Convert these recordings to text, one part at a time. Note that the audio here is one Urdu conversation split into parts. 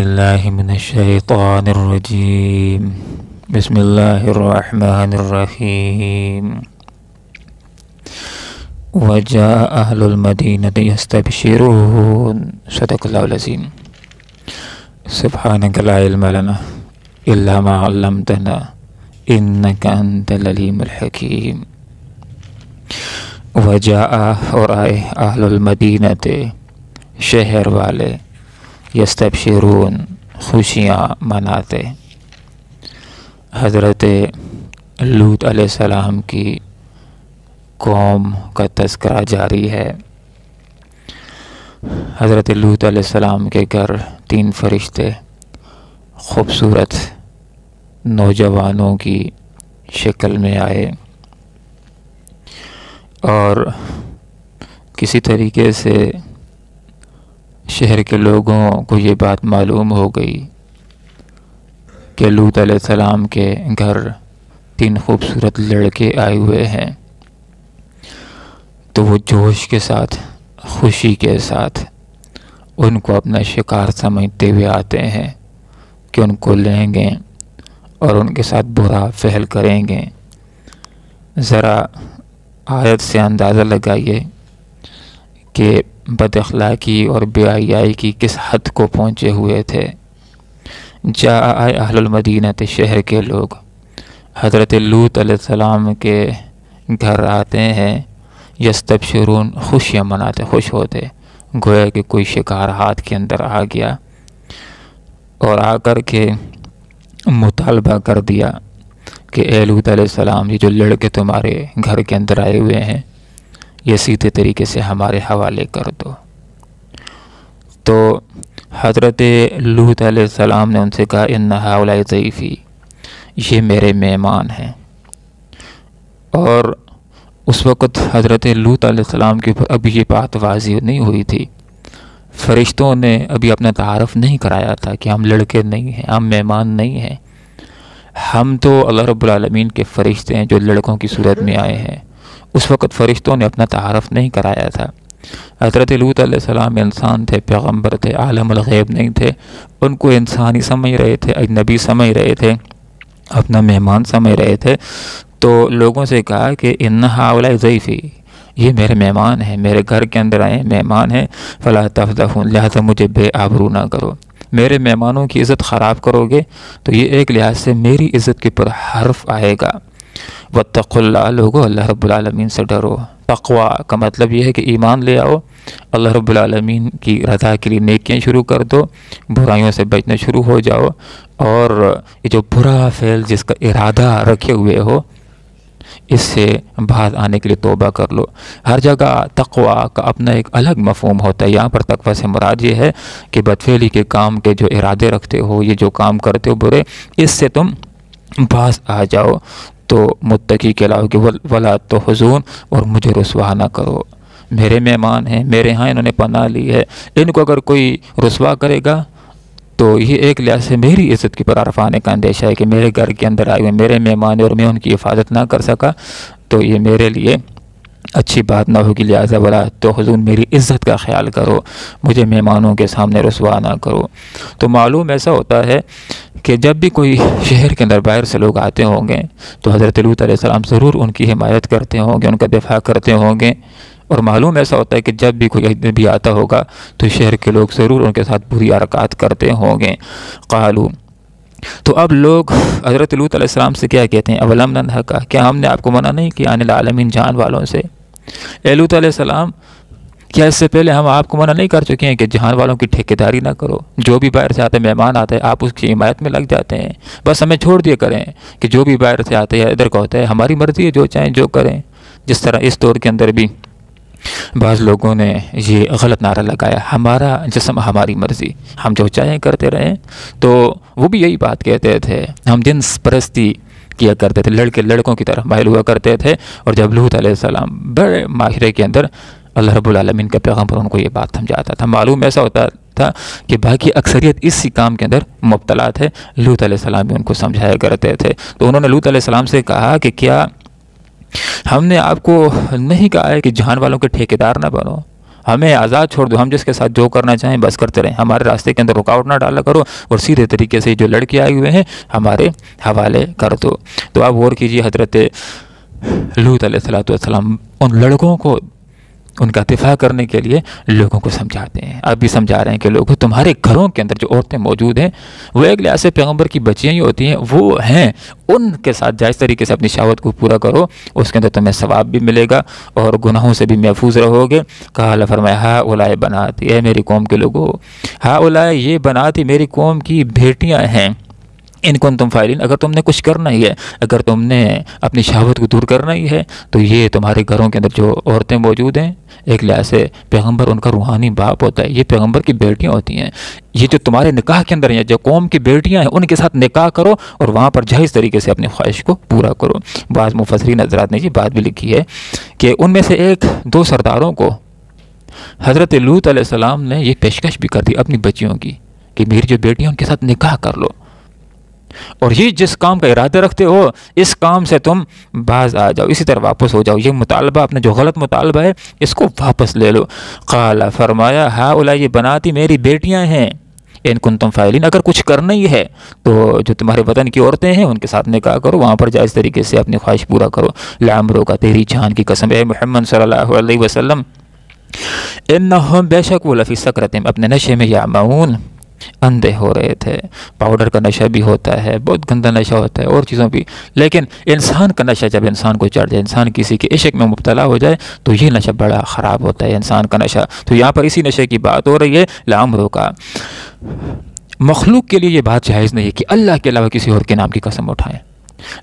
باللہ من الشیطان الرجیم بسم اللہ الرحمن الرحیم وجاء اہل المدینۃ یستبشرون صدق اللہ العظیم سبحانک لا علم لنا الا ما علمتنا انک انت العلیم الحکیم وجاء اور آئے اہل المدینۃ شہر والے یستبشرون خوشیاں مناتے۔ حضرت لوط علیہ السلام کی قوم کا تذکرہ جاری ہے۔ حضرت لوط علیہ السلام کے گھر 3 فرشتے خوبصورت نوجوانوں کی شکل میں آئے اور کسی طریقے سے شہر کے لوگوں کو یہ بات معلوم ہو گئی کہ لوط علیہ السلام کے گھر 3 خوبصورت لڑکے آئے ہوئے ہیں، تو وہ جوش کے ساتھ، خوشی کے ساتھ ان کو اپنا شکار سمجھتے ہوئے آتے ہیں کہ ان کو لیں گے اور ان کے ساتھ برا فعل کریں گے۔ ذرا آیت سے اندازہ لگائیے کہ بد اخلاقی اور بے حیائی کی کس حد کو پہنچے ہوئے تھے۔ جاء اہل المدینہ، شہر کے لوگ حضرت لوط علیہ السلام کے گھر آتے ہیں، یستبشرون خوشیاں مناتے، خوش ہوتے، گویا کہ کوئی شکار ہاتھ کے اندر آ گیا اور آ کر کے مطالبہ کر دیا کہ اے لوط علیہ السلام، یہ جو لڑکے تمہارے گھر کے اندر آئے ہوئے ہیں یہ سیدھے طریقے سے ہمارے حوالے کر دو۔ تو حضرت لوط علیہ السلام نے ان سے کہا ان ہؤلاء ضیفی، یہ میرے مہمان ہیں۔ اور اس وقت حضرت لوط علیہ السلام کے اوپر ابھی یہ بات واضح نہیں ہوئی تھی، فرشتوں نے ابھی اپنا تعارف نہیں کرایا تھا کہ ہم لڑکے نہیں ہیں، ہم مہمان نہیں ہیں، ہم تو اللہ رب العالمین کے فرشتے ہیں جو لڑکوں کی صورت میں آئے ہیں۔ اس وقت فرشتوں نے اپنا تعارف نہیں کرایا تھا۔ حضرت لوط علیہ السلام انسان تھے، پیغمبر تھے، عالم الغیب نہیں تھے، ان کو انسانی سمجھ رہے تھے، اجنبی سمجھ رہے تھے، اپنا مہمان سمجھ رہے تھے۔ تو لوگوں سے کہا کہ ان ہؤلاء ضیفی، یہ میرے مہمان ہیں، میرے گھر کے اندر آئے مہمان ہیں، فلا تفضحون، لہذا مجھے بے آبرو نہ کرو۔ میرے مہمانوں کی عزت خراب کرو گے تو یہ ایک لحاظ سے میری عزت کے پر حرف آئے گا۔ واتقوا اللہ، لوگو اللہ رب العالمین سے ڈرو۔ تقوی کا مطلب یہ ہے کہ ایمان لے آؤ، اللہ رب العالمین کی رضا کے لیے نیکیاں شروع کر دو، برائیوں سے بچنا شروع ہو جاؤ، اور یہ جو برا فعل جس کا ارادہ رکھے ہوئے ہو اس سے باز آنے کے لیے توبہ کر لو۔ ہر جگہ تقوی کا اپنا ایک الگ مفہوم ہوتا ہے۔ یہاں پر تقوی سے مراد یہ ہے کہ بدفعلی کے کام کے جو ارادے رکھتے ہو، یہ جو کام کرتے ہو برے، اس سے تم باز آ جاؤ۔ تو متقی کہلاؤ کہ ولا تحزون، اور مجھے رسوا نہ کرو، میرے مہمان ہیں، میرے ہاں انہوں نے پناہ لی ہے، ان کو اگر کوئی رسوا کرے گا تو یہ ایک لحاظ سے میری عزت کی پر عرف آنے کا اندیشہ ہے کہ میرے گھر کے اندر آئے ہوئے میرے مہمان اور میں ان کی حفاظت نہ کر سکا تو یہ میرے لیے اچھی بات نہ ہوگی، لہٰذا ولا تحزون، میری عزت کا خیال کرو، مجھے مہمانوں کے سامنے رسوا نہ کرو۔ تو معلوم ایسا ہوتا ہے کہ جب بھی کوئی شہر کے اندر باہر سے لوگ آتے ہوں گے تو حضرت لوط علیہ السلام ضرور ان کی حمایت کرتے ہوں گے، ان کا دفاع کرتے ہوں گے، اور معلوم ایسا ہوتا ہے کہ جب بھی کوئی اجنبی آتا ہوگا تو شہر کے لوگ ضرور ان کے ساتھ بری حرکات کرتے ہوں گے۔ قالو، تو اب لوگ حضرت لوط علیہ السلام سے کیا کہتے ہیں؟ اولم ننہک، کیا ہم نے آپ کو منع نہیں کیا عن العالمین، جہان والوں سے؟ اے لوط علیہ السلام، کیا اس سے پہلے ہم آپ کو منع نہیں کر چکے ہیں کہ جہان والوں کی ٹھیکیداری نہ کرو؟ جو بھی باہر سے آتے مہمان آتے ہیں آپ اس کی حمایت میں لگ جاتے ہیں، بس ہمیں چھوڑ دیا کریں کہ جو بھی باہر سے آتے ہیں ادھر کا ہوتا ہے، ہماری مرضی ہے، جو چاہیں جو کریں۔ جس طرح اس دور کے اندر بھی بعض لوگوں نے یہ غلط نعرہ لگایا، ہمارا جسم ہماری مرضی، ہم جو چاہیں کرتے رہیں، تو وہ بھی یہی بات کہتے تھے، ہم جنس پرستی کیا کرتے تھے، لڑکے لڑکوں کی طرف مائل ہوا کرتے تھے۔ اور جب لوط علیہ السلام بڑے معاشرے کے اندر اللہ رب العالمین کا پیغمبر ان کو یہ بات سمجھاتا تھا، معلوم ایسا ہوتا تھا کہ باقی اکثریت اسی کام کے اندر مبتلا تھے، لوط علیہ السلام بھی ان کو سمجھایا کرتے تھے۔ تو انہوں نے لوط علیہ السلام سے کہا کہ کیا ہم نے آپ کو نہیں کہا ہے کہ جہان والوں کے ٹھیکیدار نہ بنو؟ ہمیں آزاد چھوڑ دو، ہم جس کے ساتھ جو کرنا چاہیں بس کرتے رہیں، ہمارے راستے کے اندر رکاوٹ نہ ڈالا کرو، اور سیدھے طریقے سے جو لڑکے آئے ہوئے ہیں ہمارے حوالے کر دو۔ تو آپ غور کیجیے، حضرت لوط علیہ السلام ان لڑکوں کو ان کا دفاع کرنے کے لیے لوگوں کو سمجھاتے ہیں۔ اب بھی سمجھا رہے ہیں کہ لوگوں، تمہارے گھروں کے اندر جو عورتیں موجود ہیں وہ ایک لحاظ سے پیغمبر کی بچیاں ہی ہوتی ہیں، وہ ہیں، ان کے ساتھ جائز طریقے سے اپنی شہوت کو پورا کرو، اس کے اندر تمہیں ثواب بھی ملے گا اور گناہوں سے بھی محفوظ رہو گے۔ قال فرمایا ہا اولائے بناتی، اے میری قوم کے لوگوں، ہا اولائے یہ بناتی میری قوم کی بیٹیاں ہیں، ان کنتم فاعلین، اگر تم نے کچھ کرنا ہی ہے، اگر تم نے اپنی شہوت کو دور کرنا ہی ہے تو یہ تمہارے گھروں کے اندر جو عورتیں موجود ہیں، ایک لحاظ سے پیغمبر ان کا روحانی باپ ہوتا ہے، یہ پیغمبر کی بیٹیاں ہوتی ہیں، یہ جو تمہارے نکاح کے اندر ہیں، جو قوم کی بیٹیاں ہیں، ان کے ساتھ نکاح کرو اور وہاں پر جائز طریقے سے اپنی خواہش کو پورا کرو۔ بعض مفسرین حضرات نے یہ بات بھی لکھی ہے کہ ان میں سے ایک دو سرداروں کو حضرت لوط علیہ السلام نے یہ پیشکش بھی کر دی اپنی بچیوں کی کہ میری جو بیٹیاں ان کے ساتھ نکاح کر لو، اور یہ جس کام کا ارادہ رکھتے ہو اس کام سے تم باز آ جاؤ، اسی طرح واپس ہو جاؤ، یہ مطالبہ اپنا جو غلط مطالبہ ہے اس کو واپس لے لو۔ قال فرمایا ہا اولائے یہ بناتی میری بیٹیاں ہیں، ان کنتم فاعلین، اگر کچھ کرنا ہی ہے تو جو تمہارے وطن کی عورتیں ہیں ان کے ساتھ نکاح کرو، وہاں پر جائز طریقے سے اپنی خواہش پورا کرو۔ لعمرو کا تیری جان کی قسم اے محمد صلی اللہ علیہ وسلم، انہم بے شک وہ لفی سکرتہم اپنے نشے میں یعمہون اندھے ہو رہے تھے۔ پاؤڈر کا نشہ بھی ہوتا ہے، بہت گندا نشہ ہوتا ہے، اور چیزوں بھی، لیکن انسان کا نشہ جب انسان کو چڑھ جائے، انسان کسی کے عشق میں مبتلا ہو جائے تو یہ نشہ بڑا خراب ہوتا ہے انسان کا نشہ۔ تو یہاں پر اسی نشے کی بات ہو رہی ہے، لعمرو کا۔ مخلوق کے لیے یہ بات جائز نہیں ہے کہ اللہ کے علاوہ کسی اور کے نام کی قسم اٹھائیں،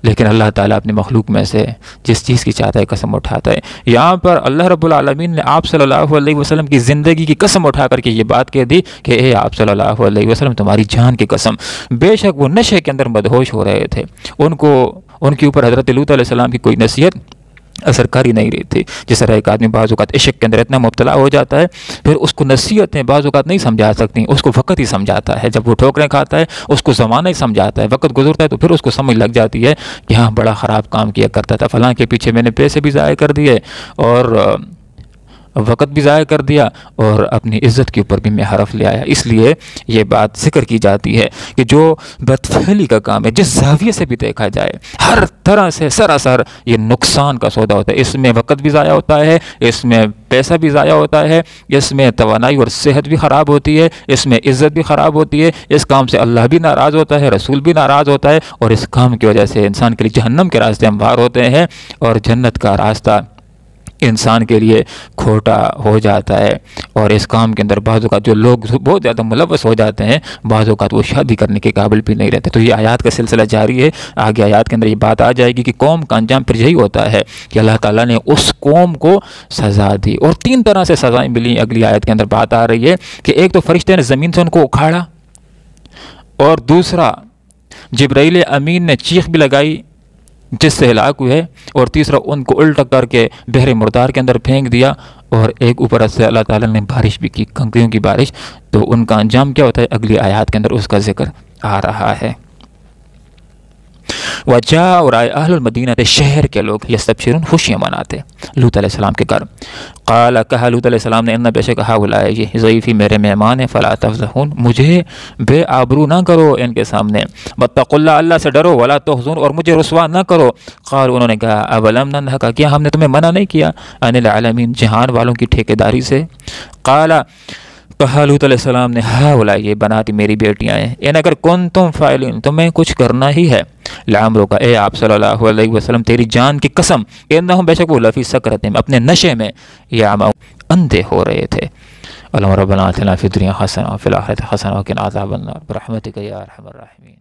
لیکن اللہ تعالیٰ اپنے مخلوق میں سے جس چیز کی چاہتا ہے قسم اٹھاتا ہے۔ یہاں پر اللہ رب العالمین نے آپ صلی اللہ علیہ وسلم کی زندگی کی قسم اٹھا کر کے یہ بات کہہ دی کہ اے آپ صلی اللہ علیہ وسلم تمہاری جان کی قسم، بے شک وہ نشے کے اندر مدہوش ہو رہے تھے، ان کے اوپر حضرت لوط علیہ السلام کی کوئی نصیحت اثر کر ہی نہیں رہی تھی۔ جس طرح ایک آدمی بعض اوقات عشق کے اندر اتنا مبتلا ہو جاتا ہے، پھر اس کو نصیحتیں بعض اوقات نہیں سمجھا سکتی، اس کو وقت ہی سمجھاتا ہے، جب وہ ٹھوکریں کھاتا ہے اس کو زمانہ ہی سمجھاتا ہے، وقت گزرتا ہے تو پھر اس کو سمجھ لگ جاتی ہے کہ ہاں بڑا خراب کام کیا کرتا تھا، فلاں کے پیچھے میں نے پیسے بھی ضائع کر دیے اور وقت بھی ضائع کر دیا اور اپنی عزت کے اوپر بھی میں حرف لے آیا۔ اس لیے یہ بات ذکر کی جاتی ہے کہ جو بدفعلی کا کام ہے، جس زاویے سے بھی دیکھا جائے، ہر طرح سے سراسر یہ نقصان کا سودا ہوتا ہے، اس میں وقت بھی ضائع ہوتا ہے، اس میں پیسہ بھی ضائع ہوتا ہے، اس میں توانائی اور صحت بھی خراب ہوتی ہے، اس میں عزت بھی خراب ہوتی ہے، اس کام سے اللہ بھی ناراض ہوتا ہے، رسول بھی ناراض ہوتا ہے، اور اس کام کی وجہ سے انسان کے لیے جہنم کے راستے ہموار ہوتے ہیں اور جنت کا راستہ انسان کے لیے کھوٹا ہو جاتا ہے۔ اور اس کام کے اندر بعض اوقات جو لوگ بہت زیادہ ملوث ہو جاتے ہیں، بعض اوقات وہ شادی کرنے کے قابل بھی نہیں رہتے۔ تو یہ آیات کا سلسلہ جاری ہے، آگے آیات کے اندر یہ بات آ جائے گی کہ قوم کا انجام پھر یہی ہوتا ہے کہ اللہ تعالیٰ نے اس قوم کو سزا دی، اور 3 طرح سے سزائیں ملی۔ اگلی آیت کے اندر بات آ رہی ہے کہ ایک تو فرشتے نے زمین سے ان کو اکھاڑا، اور دوسرا جبرائیل امین نے چیخ بھی لگائی جس سے ہلاک ہوئے، اور تیسرا ان کو الٹا کر کے بحر مردار کے اندر پھینک دیا، اور ایک اوپر سے اللہ تعالیٰ نے بارش بھی کی، کنکریوں کی بارش۔ تو ان کا انجام کیا ہوتا ہے اگلی آیات کے اندر اس کا ذکر آ رہا ہے۔ وجاء، اور آئے اہل المدینہ شہر کے لوگ، یستبشرون خوشیاں مناتے لوط علیہ السلام کے گھر۔ قال، کہا لوط علیہ السلام نے، ان بے شک ہؤلاء یہ ضیفی میرے مہمان ہیں، فلا تفضحون مجھے بے آبرو نہ کرو ان کے سامنے، واتقوا اللہ اللہ سے ڈرو، ولا تحزن اور مجھے رسوا نہ کرو۔ قال، انہوں نے کہا اولم ننہک کیا ہم نے تمہیں منع نہیں کیا، عن العالمین جہان والوں کی ٹھیکیداری سے۔ قال، کہا لوط علیہ السلام نے، ہؤلاء یہ بناتی میری بیٹیاں ہیں، ان اگر کنتم فاعلین تمہیں کچھ کرنا ہی ہے، لعمرک اے آپ صلی اللہ علیہ وسلم تیری جان کی قسم، انہم بے شک وہ لفی سکرتہم اپنے نشے میں یعمہون اندھے ہو رہے تھے۔ اللہم ربنا آتنا فی الدنیا حسنہ وفی الآخرۃ حسنہ وقنا عذاب النار برحمتک یا ارحم الراحمین۔